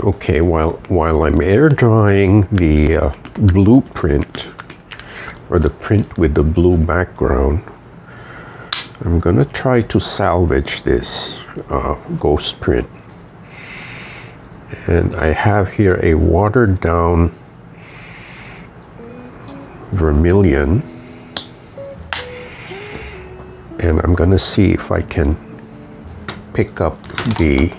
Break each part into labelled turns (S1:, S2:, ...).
S1: Okay, while I'm air drying the blueprint, or the print with the blue background, I'm gonna try to salvage this ghost print. And I have here a watered down vermilion, and I'm gonna see if I can pick up the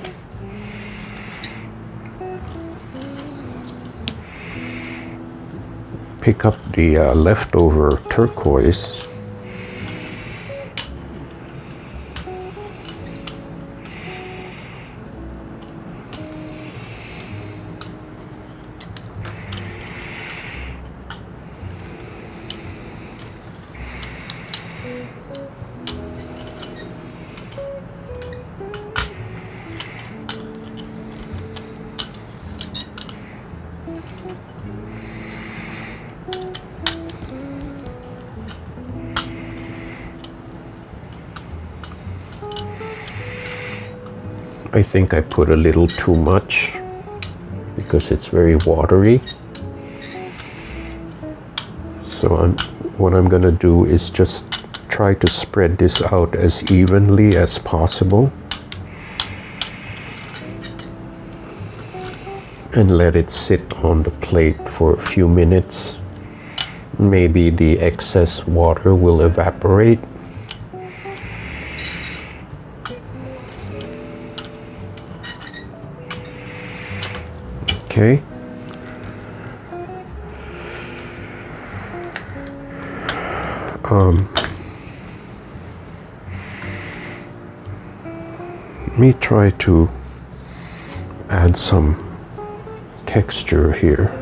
S1: leftover turquoise. I think I put a little too much because it's very watery. So what I'm gonna do is just try to spread this out as evenly as possible and let it sit on the plate for a few minutes. Maybe the excess water will evaporate. Okay. Let me try to add some texture here.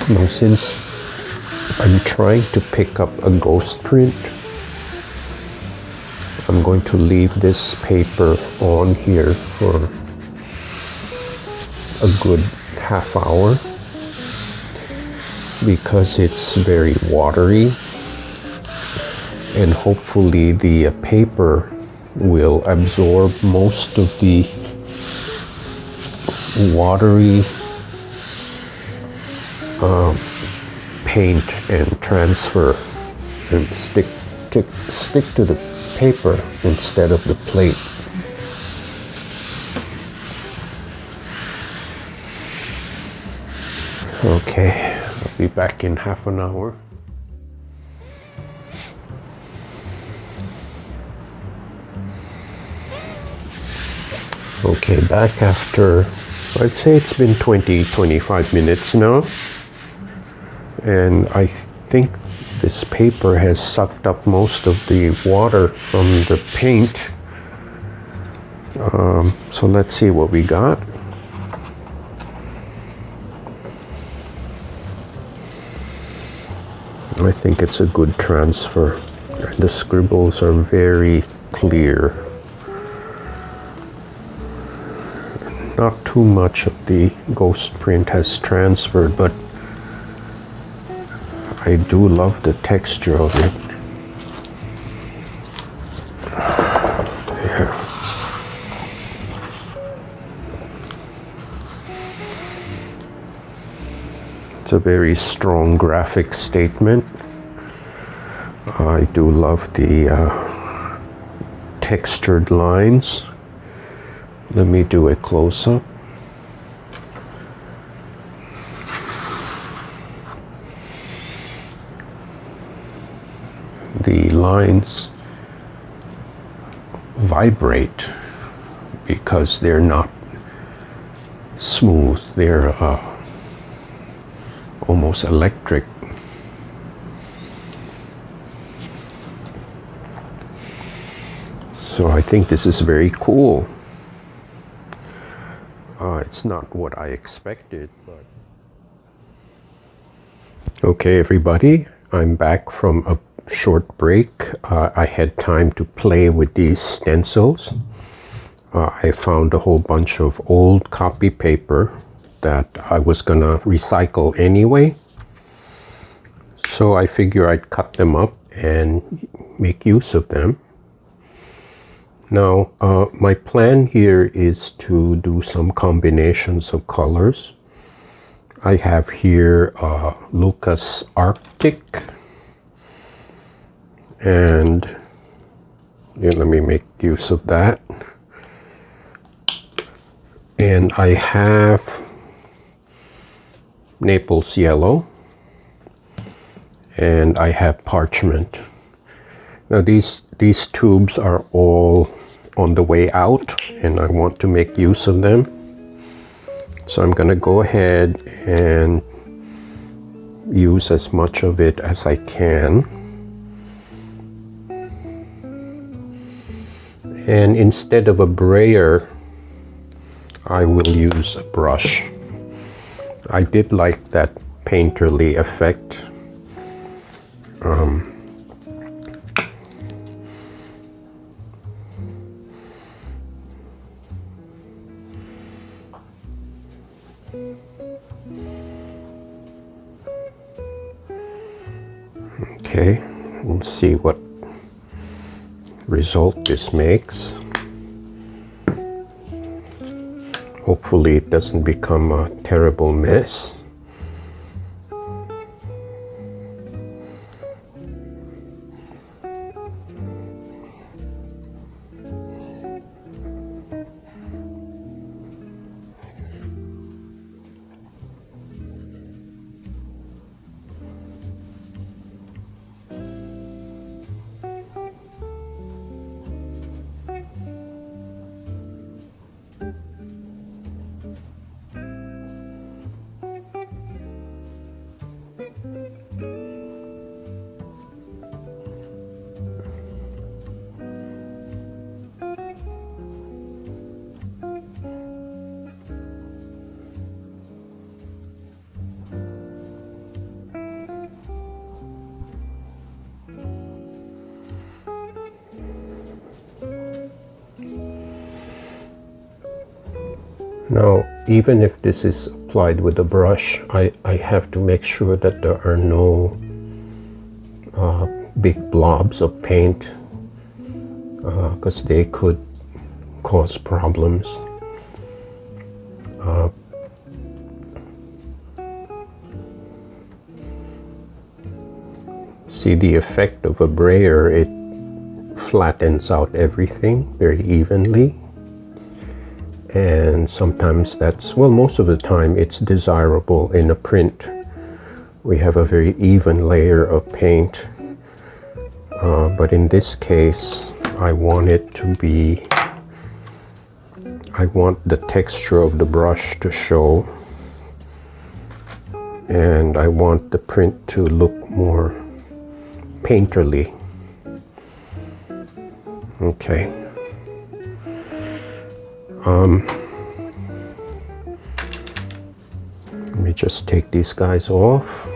S1: Now, since I'm trying to pick up a ghost print, I'm going to leave this paper on here for a good half hour because it's very watery, and hopefully the paper will absorb most of the watery paint and transfer and stick to the paper instead of the plate. Okay, I'll be back in half an hour. Okay, back after, I'd say it's been 20-25 minutes now. And I think this paper has sucked up most of the water from the paint. So let's see what we got. I think it's a good transfer. The scribbles are very clear. Not too much of the ghost print has transferred, but I do love the texture of it. There. It's a very strong graphic statement. I do love the textured lines. Let me do a close-up. lines vibrate because they're not smooth. They're almost electric. So I think this is very cool. It's not what I expected, but... Okay, everybody, I'm back from a short break. I had time to play with these stencils. I found a whole bunch of old copy paper that I was gonna recycle anyway. So I figure I'd cut them up and make use of them. Now, my plan here is to do some combinations of colors. I have here Lukas Arctic, and let me make use of that. And I have Naples Yellow, and I have Parchment. Now these tubes are all on the way out, and I want to make use of them. So I'm going to go ahead and use as much of it as I can. And instead of a brayer, I will use a brush. I did like that painterly effect. Okay, let's see what result this makes. Hopefully it doesn't become a terrible mess. Now, even if this is applied with a brush, I have to make sure that there are no big blobs of paint, because they could cause problems. See the effect of a brayer, it flattens out everything very evenly. And sometimes that's, well, most of the time it's desirable in a print. We have a very even layer of paint. But in this case, I want it to be, I want the texture of the brush to show. And I want the print to look more painterly. Okay. Let me just take these guys off.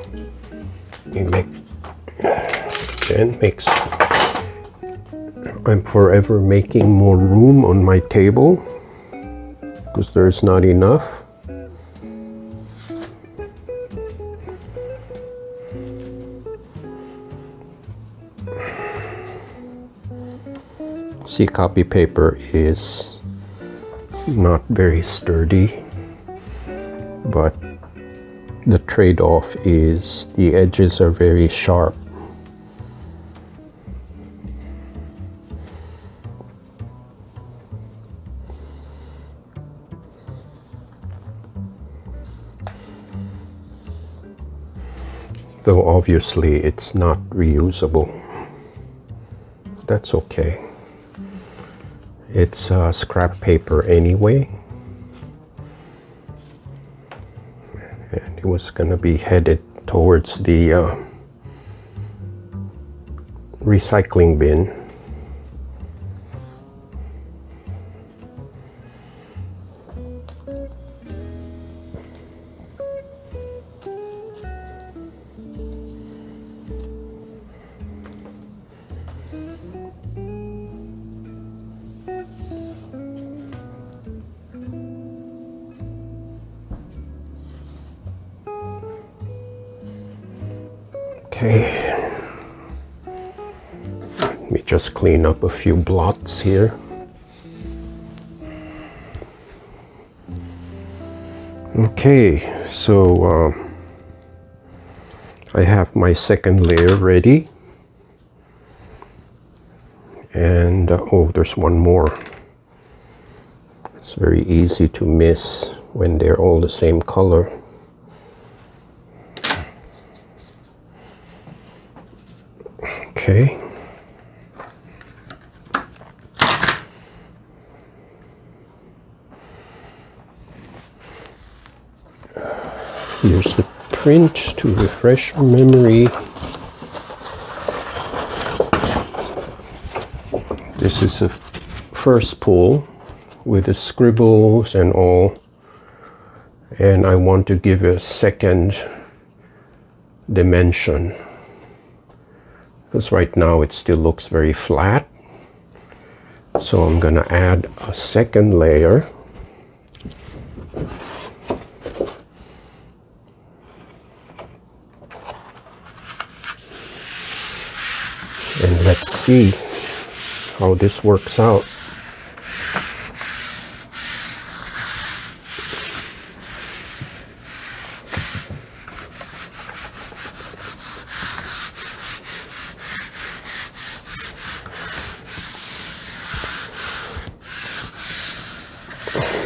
S1: I'm forever making more room on my table because there's not enough. See, copy paper is not very sturdy, but the trade-off is the edges are very sharp. Though obviously it's not reusable. that's okay. It's scrap paper anyway. And it was gonna be headed towards the recycling bin. Okay, let me just clean up a few blots here. Okay, so I have my second layer ready. And oh, there's one more. It's very easy to miss when they're all the same color. Okay. Here's the print to refresh your memory. This is a first pull with the scribbles and all. And I want to give a second dimension. Because right now it still looks very flat. So I'm going to add a second layer. And let's see how this works out.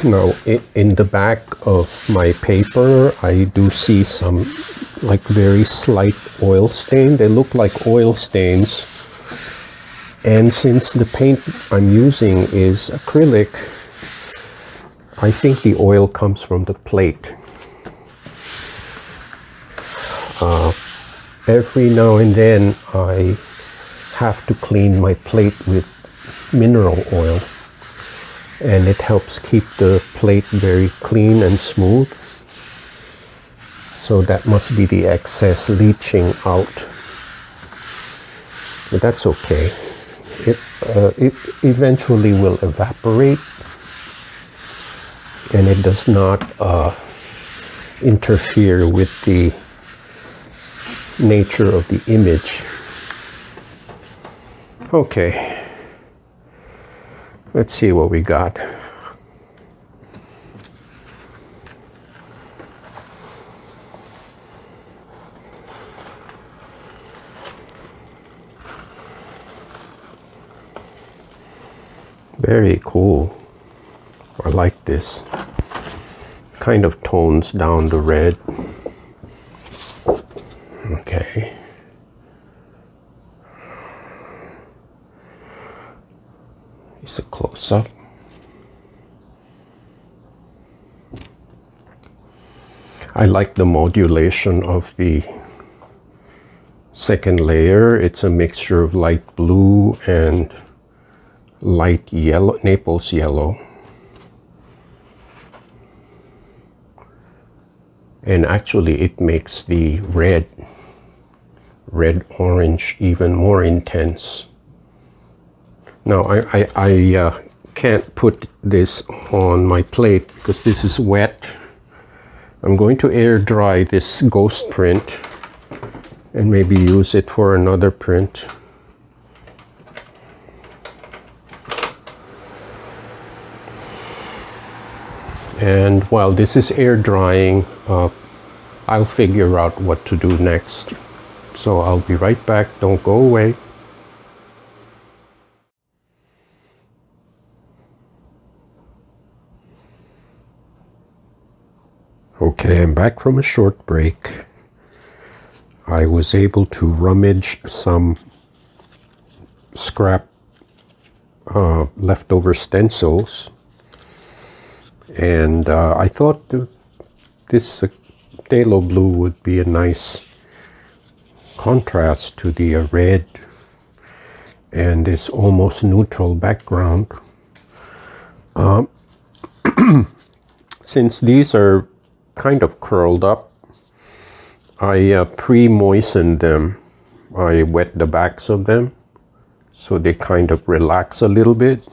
S1: Now, in the back of my paper, I do see some like very slight oil stain. They look like oil stains. And since the paint I'm using is acrylic, I think the oil comes from the plate. Every now and then I have to clean my plate with mineral oil. And it helps keep the plate very clean and smooth. So that must be the excess leaching out. But that's okay. It eventually will evaporate. And it does not interfere with the nature of the image. Okay. Let's see what we got. Very cool. I like this. Kind of tones down the red. Okay. It's a close-up. I like the modulation of the second layer. It's a mixture of light blue and light yellow, Naples yellow. And actually it makes the red orange even more intense. Now I can't put this on my plate because this is wet. I'm going to air dry this ghost print and maybe use it for another print. And while this is air drying, I'll figure out what to do next. So I'll be right back. Don't go away. Okay, I'm back from a short break. I was able to rummage some scrap leftover stencils, and I thought this phthalo blue would be a nice contrast to the red and this almost neutral background. Since these are kind of curled up, I pre-moistened them. I wet the backs of them so they kind of relax a little bit.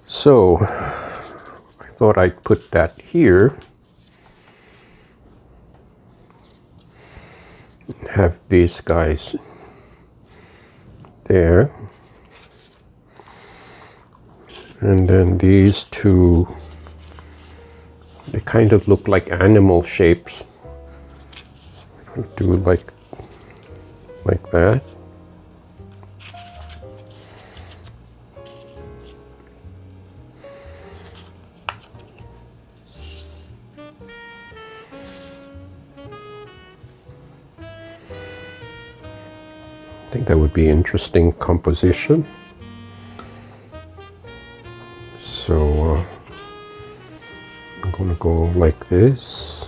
S1: So I thought I'd put that here. Have these guys there. And then these two, they kind of look like animal shapes. Do like that. I think that would be interesting composition. So I'm going to go like this.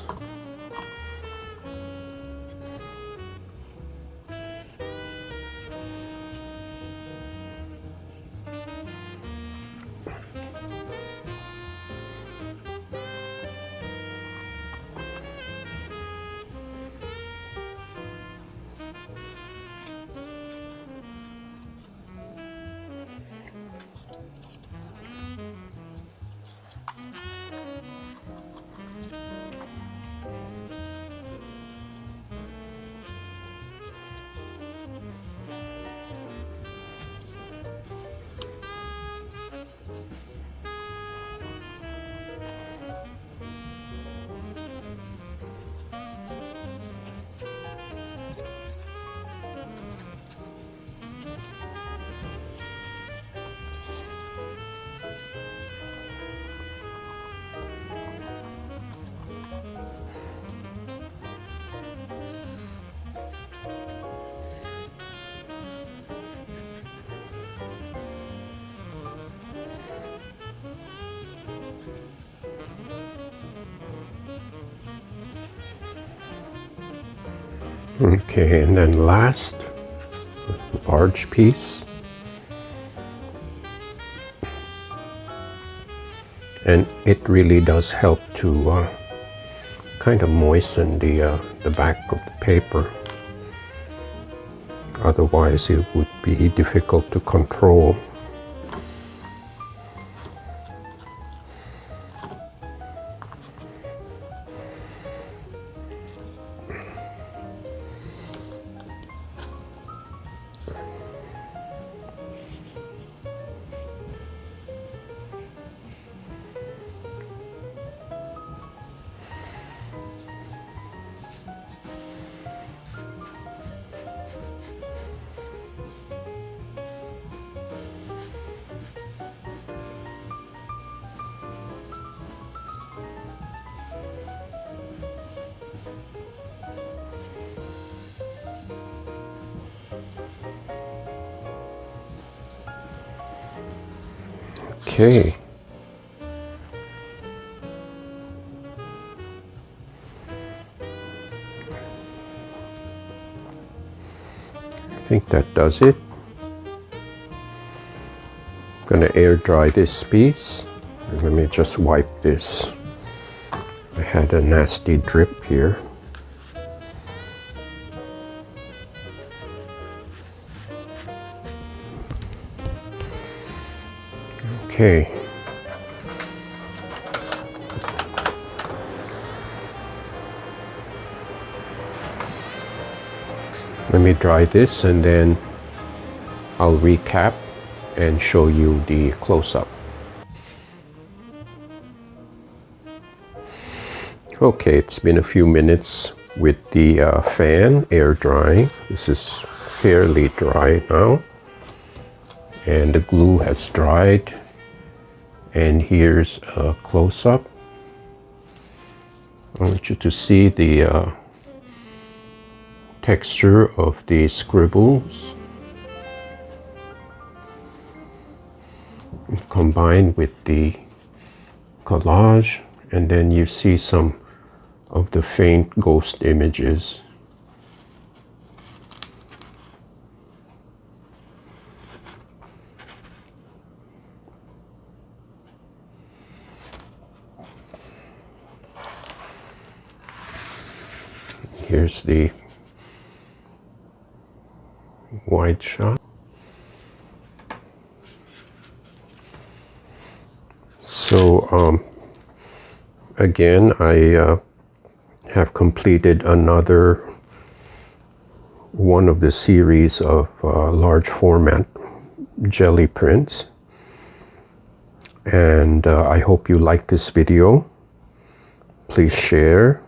S1: Okay, and then last, large piece. And it really does help to kind of moisten the back of the paper. Otherwise it would be difficult to control. Okay. I think that does it. I'm going to air dry this piece. And let me just wipe this. I had a nasty drip here. Okay. Let me dry this and then I'll recap and show you the close-up. Okay, it's been a few minutes with the fan air drying. This is fairly dry now. And the glue has dried. And here's a close-up. I want you to see the texture of the scribbles. combined with the collage, and then you see some of the faint ghost images. Here's the wide shot. So again, I have completed another one of the series of large format jelly prints, and I hope you like this video. Please share,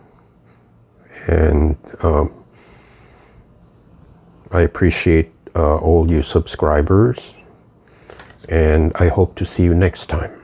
S1: and I appreciate all you subscribers, and I hope to see you next time.